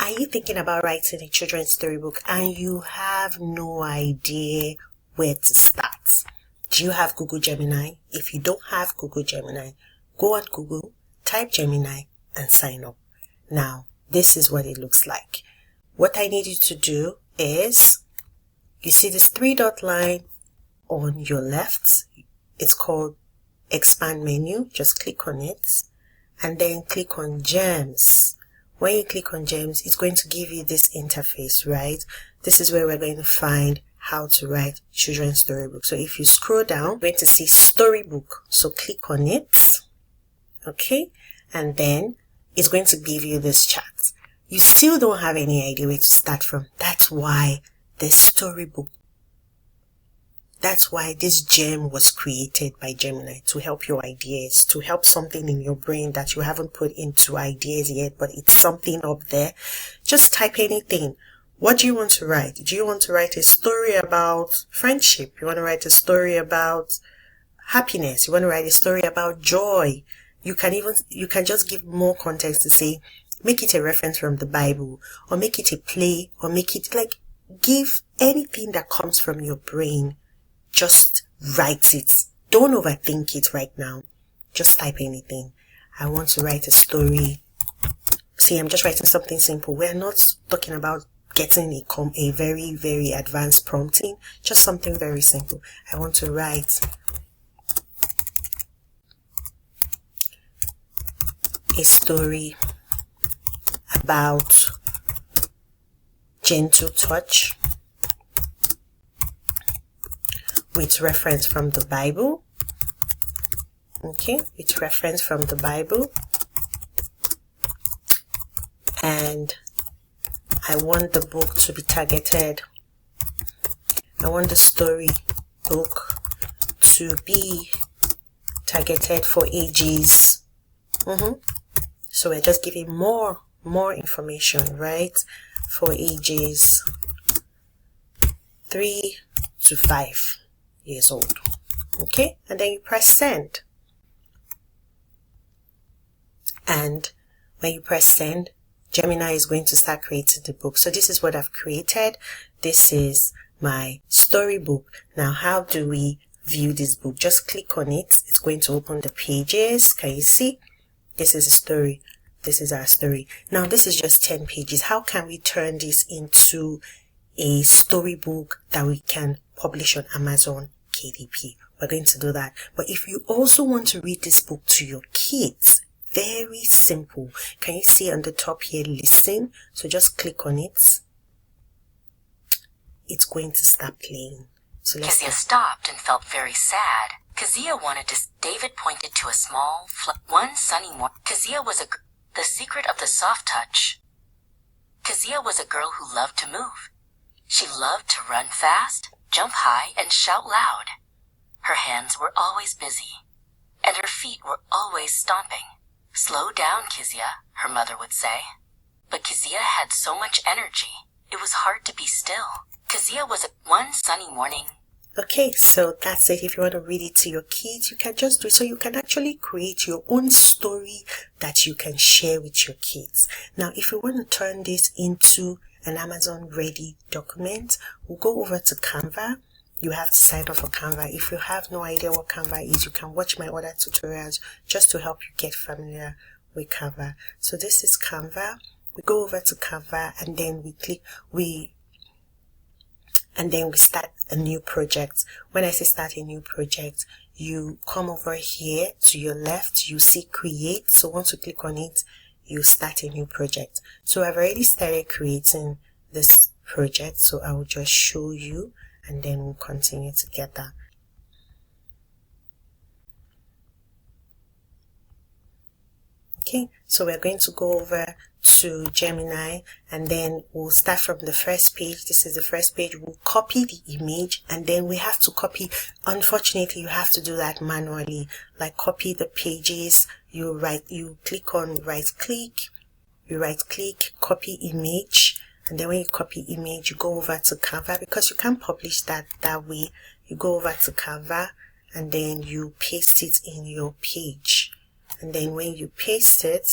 Are you thinking about writing a children's storybook and you have no idea where to start? Do you have Google Gemini? If you don't have Google Gemini, go on Google, type Gemini and sign up. Now, this is what it looks like. What I need you to do is, you see this 3-dot line on your left? It's called expand menu. Just click on it and then click on gems. When you click on gems, it's going to give you this interface, right? This is where we're going to find how to write children's storybook. So if you scroll down, you're going to see storybook. So click on it. Okay. And then it's going to give you this chart. You still don't have any idea where to start from. That's why the storybook, that's why this gem was created by Gemini, to help your ideas, to help something in your brain that you haven't put into ideas yet, but it's something up there. Just type anything. What do you want to write? Do you want to write a story about friendship? You want to write a story about happiness? You want to write a story about joy? You can just give more context to say, make it a reference from the Bible, or make it a play, or make it like, give anything that comes from your brain. Just write it. Don't overthink it right now. Just type anything. I want to write a story. See, I'm just writing something simple. We're not talking about getting a very, very advanced prompting. Just something very simple. I want to write a story about gentle touch with reference from the Bible. Okay, with reference from the Bible. And I want the book to be targeted. I want the story book to be targeted for ages. So we're just giving more information, right? For ages 3 to 5 years old. Okay, and then you press send. And when you press send, Gemini is going to start creating the book. So this is what I've created. This is my storybook. Now, how do we view this book? Just click on it. It's going to open the pages. Can you see? This is a story. This is our story. Now, this is just 10 pages. How can we turn this into a storybook that we can publish on Amazon KDP? We're going to do that. But if you also want to read this book to your kids, very simple. Can you see on the top here, listen? So just click on it. It's going to start playing. So Kezia stopped and felt very sad. Kezia wanted to... David pointed to a small... One sunny morning... Kezia was the secret of the soft touch. Kezia was a girl who loved to move. She loved to run fast, jump high, and shout loud. Her hands were always busy, and her feet were always stomping. Slow down, Kezia, her mother would say. But Kezia had so much energy, it was hard to be still. Kezia was one sunny morning. Okay, so that's it. If you want to read it to your kids, you can just do it. So you can actually create your own story that you can share with your kids. Now, if you want to turn this into an Amazon ready document, we'll go over to Canva. You have to sign up for Canva. If you have no idea what Canva is, you can watch my other tutorials just to help you get familiar with Canva. So this is Canva. We go over to Canva and then we start a new project. When I say start a new project, you come over here to your left, you see create. So once you click on it, you start a new project. So I've already started creating this project. So I will just show you and then we'll continue together. Okay, so we're going to go over to Gemini and then we'll start from the first page. This is the first page. We'll copy the image and then we have to copy. Unfortunately, you have to do that manually, like copy the pages. You click on right click, copy image. And then when you copy image, you go over to Canva because you can't publish that way. You go over to Canva and then you paste it in your page. And then when you paste it,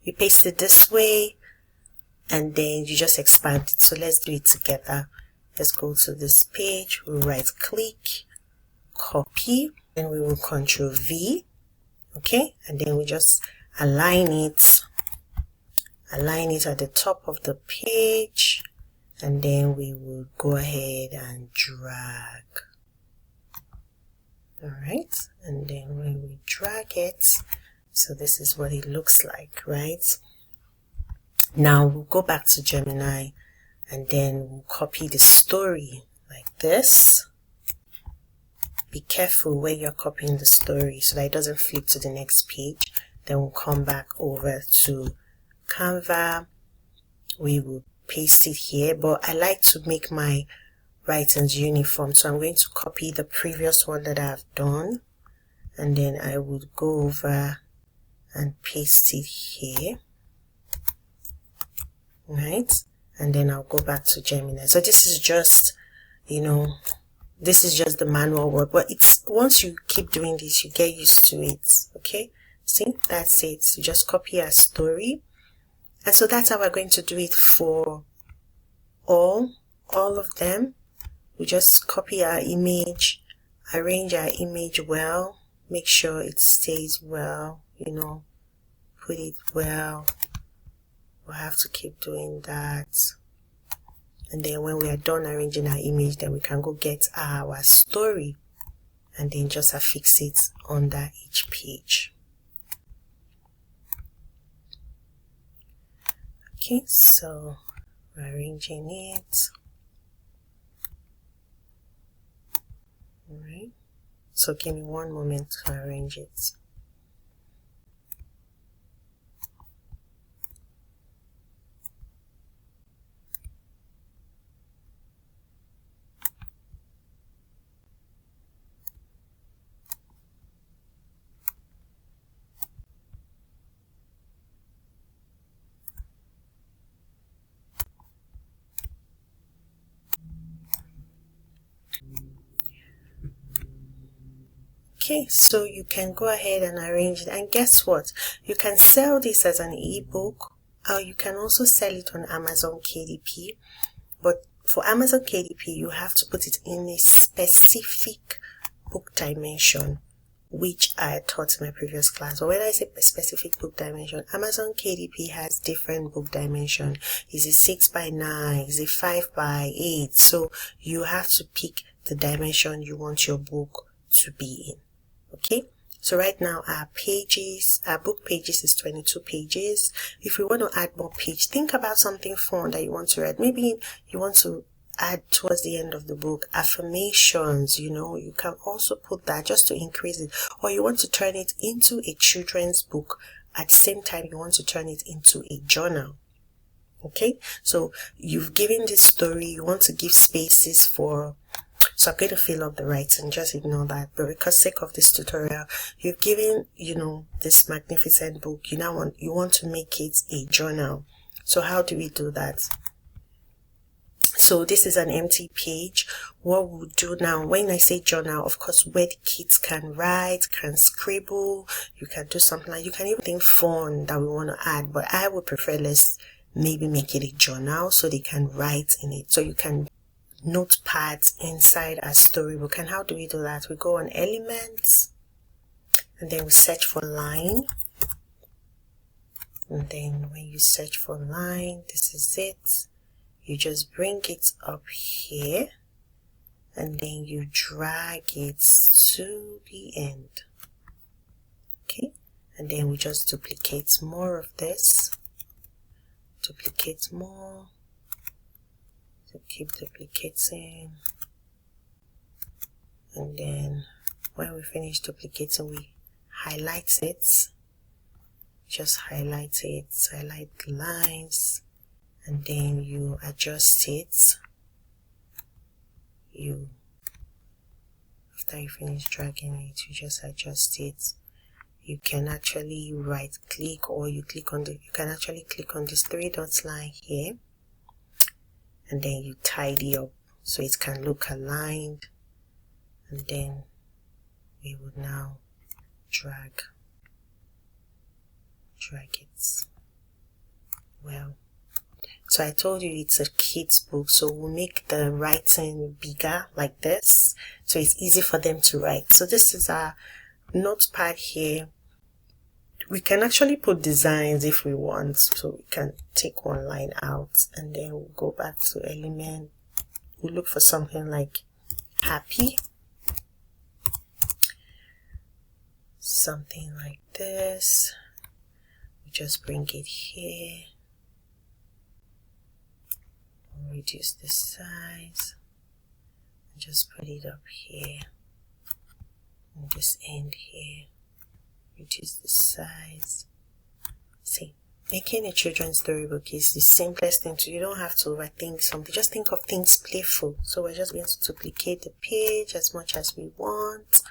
you paste it this way, and then you just expand it. So let's do it together. Let's go to this page, we'll right click, copy, and we will Control V, okay, and then we just align it at the top of the page, and then we will go ahead and drag. Alright, and then when we drag it, so this is what it looks like, right? Now we'll go back to Gemini, and then we'll copy the story like this. Be careful where you're copying the story so that it doesn't flip to the next page. Then we'll come back over to Canva. We will paste it here, but I like to make my writings uniform, so I'm going to copy the previous one that I've done, and then I would go over and paste it here, right? And then I'll go back to Gemini. So this is just, this is just the manual work, but it's once you keep doing this, you get used to it. Okay, see, that's it. You just copy a story, and so that's how we're going to do it for all of them. We just copy our image, arrange our image well, make sure it stays well, put it well. We'll have to keep doing that. And then when we are done arranging our image, then we can go get our story and then just affix it under each page. Okay, so we're arranging it. Alright, so give me one moment to arrange it. Okay, so you can go ahead and arrange it, and guess what? You can sell this as an ebook, or you can also sell it on Amazon KDP. But for Amazon KDP, you have to put it in a specific book dimension, which I taught in my previous class. But when I say specific book dimension, Amazon KDP has different book dimension. Is it 6 by 9? Is it 5 by 8? So you have to pick the dimension you want your book to be in. Okay, so right now our book pages is 22 pages. If we want to add more page, think about something fun that you want to read. Maybe you want to add towards the end of the book affirmations, you can also put that just to increase it. Or you want to turn it into a children's book. At the same time, you want to turn it into a journal. Okay, so you've given this story, you want to give spaces for, so I'm going to fill up the writing, just ignore that. But because sake of this tutorial, you've given, this magnificent book, you want to make it a journal. So how do we do that? So this is an empty page. What we'll do now, when I say journal, of course, where the kids can write, can scribble, you can do something like, you can even think fun that we want to add, but I would prefer let's maybe make it a journal so they can write in it. So you can notepads inside a storybook. And how do we do that? We go on elements, and then we search for line, and then when you search for line, this is it. You just bring it up here, and then you drag it to the end. Okay, and then we just duplicate more of this, duplicate more, to keep duplicating, and then when we finish duplicating, we highlight it, just highlight it, highlight the lines, and then you adjust it. After you finish dragging it, you just adjust it. You can actually right click, or you can actually click on this 3 dots line here, and then you tidy up so it can look aligned, and then we would now drag it. well. So I told you it's a kid's book, so we'll make the writing bigger like this, so it's easy for them to write. So this is our notepad here. We can actually put designs if we want, so we can take one line out and then we'll go back to element. We'll look for something like happy, something like this. We just bring it here. Reduce the size and just put it up here and just end here. Reduce the size. See, making a children's storybook is the simplest thing to. You don't have to overthink something, just think of things playful. So we're just going to duplicate the page as much as we want.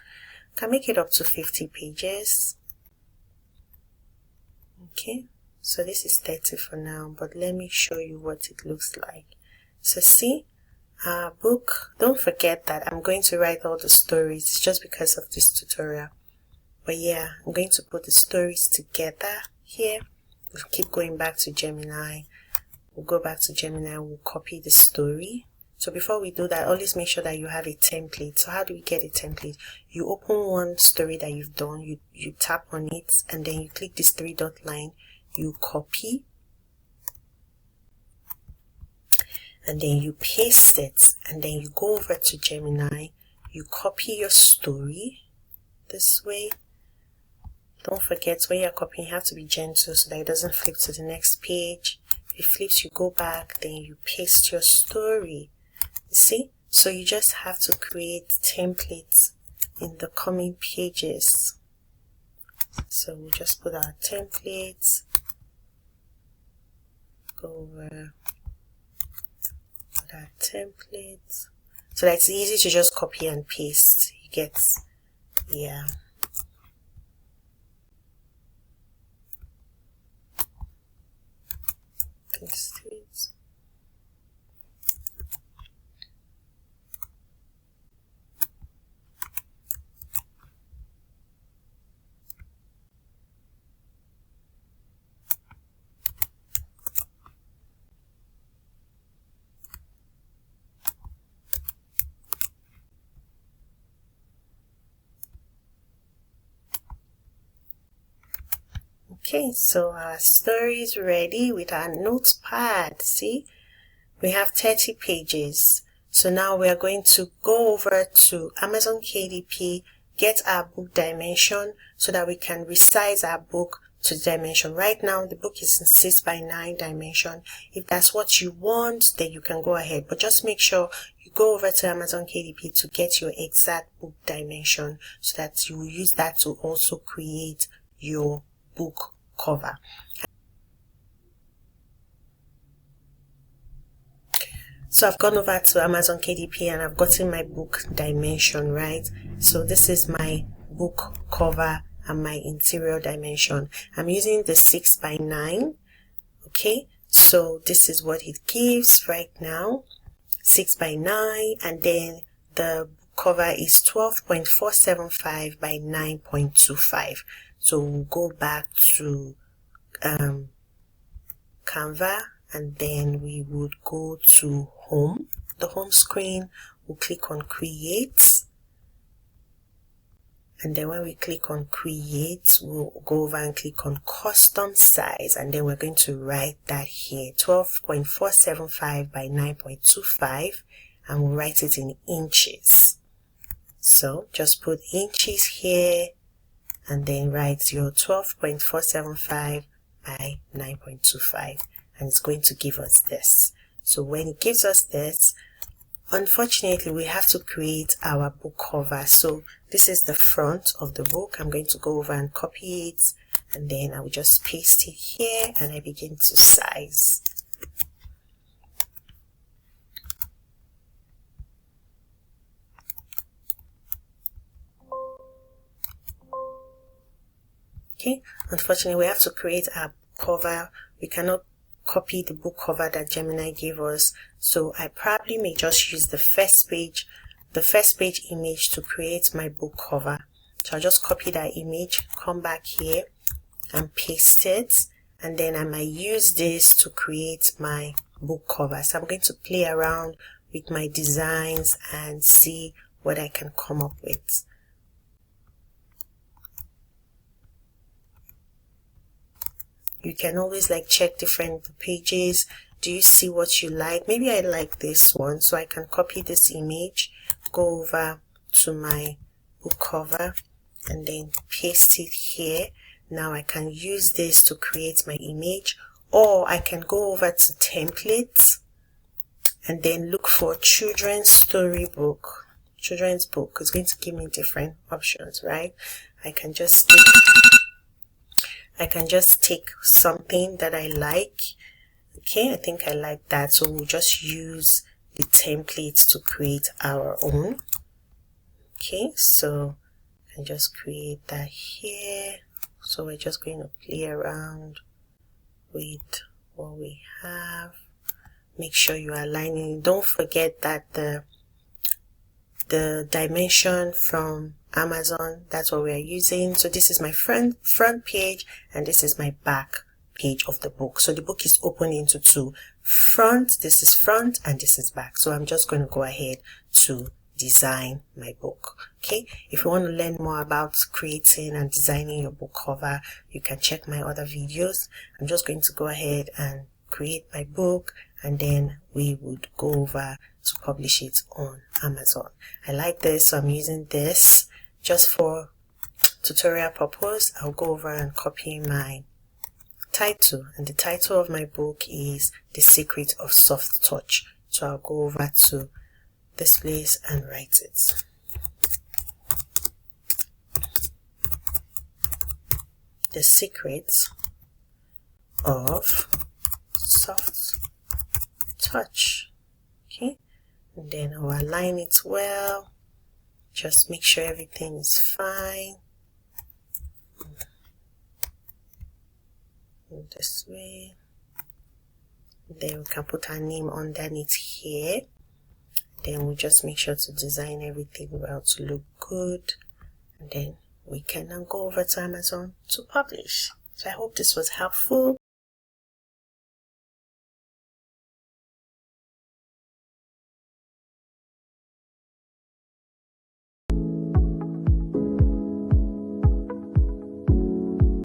Can make it up to 50 pages. Okay, so this is 30 for now, but let me show you what it looks like. So see, our book, don't forget that I'm going to write all the stories. It's just because of this tutorial. But yeah, I'm going to put the stories together here. We'll keep going back to Gemini. We'll go back to Gemini, we'll copy the story. So before we do that, always make sure that you have a template. So how do we get a template? You open one story that you've done, you tap on it, and then you click this 3-dot line, you copy, and then you paste it, and then you go over to Gemini, you copy your story this way. Don't forget, when you're copying, you have to be gentle so that it doesn't flip to the next page. If it flips, you go back, then you paste your story. You see? So you just have to create templates in the coming pages. So we'll just put our templates, go over, put our templates, so that it's easy to just copy and paste. You get, yeah. Paste it. Okay, so our story is ready with our notepad. See, we have 30 pages. So now we are going to go over to Amazon KDP, get our book dimension so that we can resize our book to the dimension. Right now, the book is in 6x9 dimension. If that's what you want, then you can go ahead. But just make sure you go over to Amazon KDP to get your exact book dimension so that you will use that to also create your book cover. So I've gone over to Amazon KDP and I've gotten my book dimension, right? So this is my book cover and my interior dimension. I'm using the 6x9. Okay, so this is what it gives right now, 6x9, and then the cover is 12.475 by 9.25. So we'll go back to Canva, and then we would go to home, the home screen. We'll click on create, and then when we click on create, we'll go over and click on custom size, and then we're going to write that here, 12.475 by 9.25, and we'll write it in inches. So just put inches here and then write your 12.475 by 9.25, and it's going to give us this. So when it gives us this, unfortunately we have to create our book cover. So this is the front of the book. I'm going to go over and copy it, and then I will just paste it here, and I begin to size. Okay, unfortunately we have to create our cover. We cannot copy the book cover that Gemini gave us, so I probably may just use the first page image to create my book cover. So I'll just copy that image, come back here and paste it, and then I might use this to create my book cover. So I'm going to play around with my designs and see what I can come up with. You can always like check different pages. Do you see what you like? Maybe I like this one, so I can copy this image, go over to my book cover, and then paste it here. Now I can use this to create my image, or I can go over to templates and then look for children's storybook. Children's book is going to give me different options, right? I can just take something that I like. Okay, I think I like that, so we'll just use the templates to create our own. Okay, so I can just create that here. So we're just going to play around with what we have. Make sure you are aligning. Don't forget that the dimension from Amazon, that's what we are using. So this is my front page, and this is my back page of the book. So the book is open into two. This is front, and this is back. So I'm just going to go ahead to design my book. Okay, if you want to learn more about creating and designing your book cover, you can check my other videos. I'm just going to go ahead and create my book, and then we would go over to publish it on Amazon. I like this, so I'm using this just for tutorial purpose. I'll go over and copy my title, and the title of my book is The Secret of Soft Touch. So I'll go over to this place and write it. The Secret of Soft Touch. Okay, and then I'll align it well. Just make sure everything is fine. This way. Then we can put our name underneath here. Then we'll just make sure to design everything well to look good, and then we can now go over to Amazon to publish. So I hope this was helpful.